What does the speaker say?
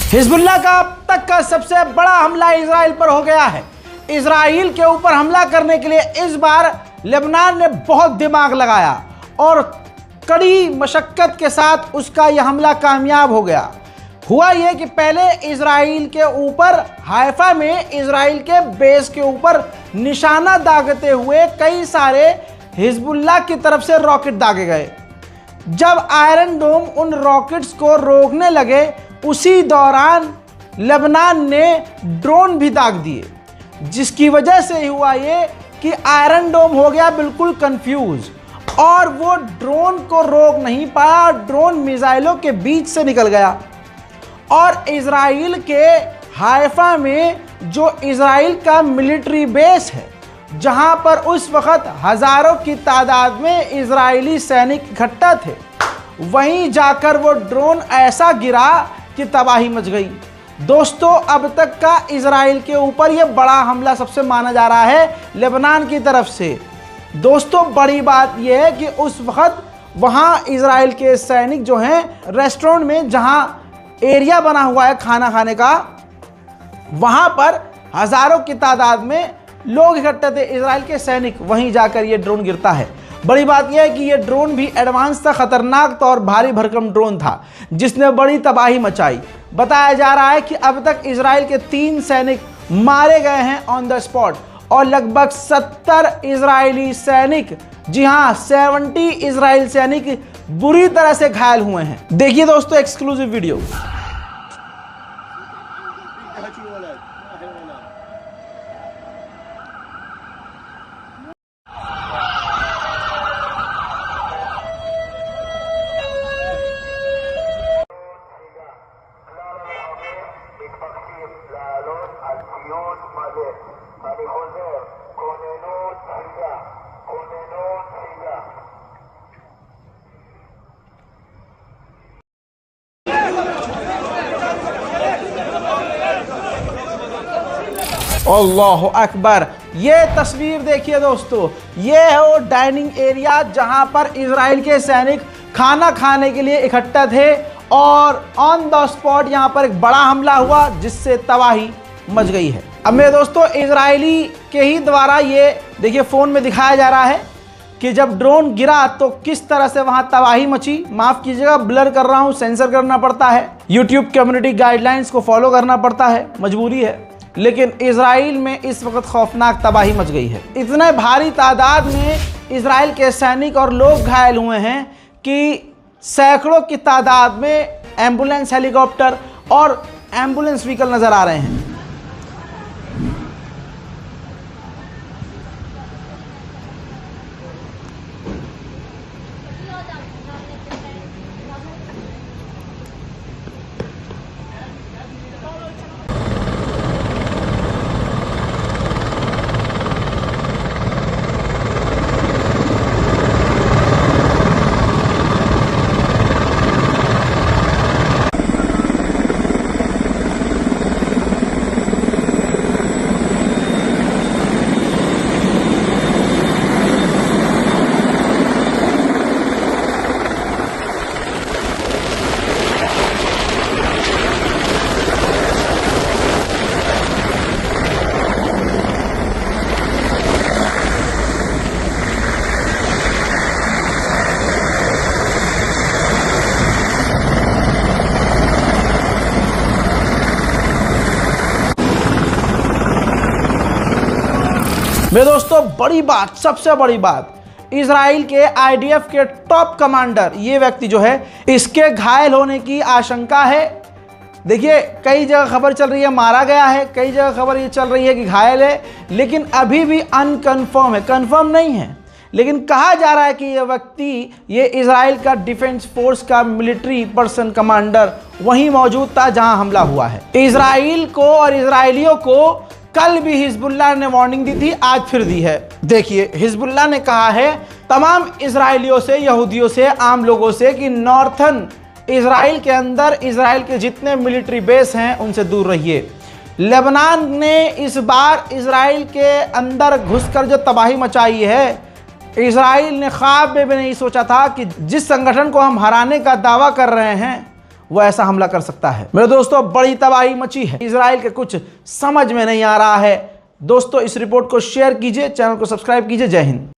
Hezbollah का अब तक का सबसे बड़ा हमला इजराइल पर हो गया है। इजराइल के ऊपर हमला करने के लिए इस बार लेबनान ने बहुत दिमाग लगाया और कड़ी मशक्कत के साथ उसका यह हमला कामयाब हो गया। हुआ यह कि पहले इजराइल के ऊपर हाइफा में इजराइल के बेस के ऊपर निशाना दागते हुए कई सारे हिजबुल्लाह की तरफ से रॉकेट दागे गए। जब आयरन डोम उन रॉकेट्स को रोकने लगे, उसी दौरान लेबनान ने ड्रोन भी दाग दिए, जिसकी वजह से हुआ ये कि आयरन डोम हो गया बिल्कुल कंफ्यूज और वो ड्रोन को रोक नहीं पाया। ड्रोन मिसाइलों के बीच से निकल गया और इजराइल के हाइफा में जो इजराइल का मिलिट्री बेस है, जहां पर उस वक्त हजारों की तादाद में इजरायली सैनिक इकट्ठा थे, वहीं जाकर वो ड्रोन ऐसा गिरा कि तबाही मच गई। दोस्तों, अब तक का इजराइल के ऊपर यह बड़ा हमला सबसे माना जा रहा है लेबनान की तरफ से। दोस्तों, बड़ी बात यह है कि उस वक्त वहां इजराइल के सैनिक जो हैं रेस्टोरेंट में, जहां एरिया बना हुआ है खाना खाने का, वहां पर हजारों की तादाद में लोग इकट्ठे थे, इजराइल के सैनिक। वहीं जाकर ये ड्रोन गिरता है। बड़ी बात यह है कि ये ड्रोन भी एडवांस था, खतरनाक था और भारी भरकम ड्रोन था, जिसने बड़ी तबाही मचाई। बताया जा रहा है कि अब तक इजराइल के 3 सैनिक मारे गए हैं ऑन द स्पॉट और लगभग 70 इजरायली सैनिक, जी हां 70 इजराइल सैनिक बुरी तरह से घायल हुए हैं। देखिए दोस्तों एक्सक्लूसिव वीडियो। अल्लाह अकबर। ये तस्वीर देखिए दोस्तों, ये है वो डाइनिंग एरिया जहां पर इजराइल के सैनिक खाना खाने के लिए इकट्ठा थे और ऑन द स्पॉट यहां पर एक बड़ा हमला हुआ जिससे तबाही मच गई है। अब मेरे दोस्तों, इजरायली के ही द्वारा ये देखिए फ़ोन में दिखाया जा रहा है कि जब ड्रोन गिरा तो किस तरह से वहां तबाही मची। माफ़ कीजिएगा, ब्लर कर रहा हूं, सेंसर करना पड़ता है, यूट्यूब कम्युनिटी गाइडलाइंस को फॉलो करना पड़ता है, मजबूरी है। लेकिन इजराइल में इस वक्त खौफनाक तबाही मच गई है। इतने भारी तादाद में इजराइल के सैनिक और लोग घायल हुए हैं कि सैकड़ों की तादाद में एम्बुलेंस, हेलीकॉप्टर और एम्बुलेंस व्हीकल नजर आ रहे हैं। मेरे दोस्तों, बड़ी बात, सबसे बड़ी बात, इजराइल के आईडीएफ के टॉप कमांडर ये व्यक्ति जो है, इसके घायल होने की आशंका है। देखिए, कई जगह खबर चल रही है मारा गया है, कई जगह खबर ये चल रही है कि घायल है, लेकिन अभी भी अनकन्फर्म है, कंफर्म नहीं है। लेकिन कहा जा रहा है कि ये व्यक्ति, ये इजराइल का डिफेंस फोर्स का मिलिट्री पर्सन कमांडर वहीं मौजूद था जहां हमला हुआ है। इजराइल को और इजरायलियों को कल भी हिजबुल्लाह ने वार्निंग दी थी, आज फिर दी है। देखिए, हिजबुल्लाह ने कहा है तमाम इजरायलियों से, यहूदियों से, आम लोगों से कि नॉर्थन इजराइल के अंदर इजराइल के जितने मिलिट्री बेस हैं उनसे दूर रहिए। लेबनान ने इस बार इजराइल के अंदर घुसकर जो तबाही मचाई है, इजराइल ने ख्वाब में भी नहीं सोचा था कि जिस संगठन को हम हराने का दावा कर रहे हैं वो ऐसा हमला कर सकता है। मेरे दोस्तों, बड़ी तबाही मची है, इजराइल के कुछ समझ में नहीं आ रहा है। दोस्तों, इस रिपोर्ट को शेयर कीजिए, चैनल को सब्सक्राइब कीजिए। जय हिंद।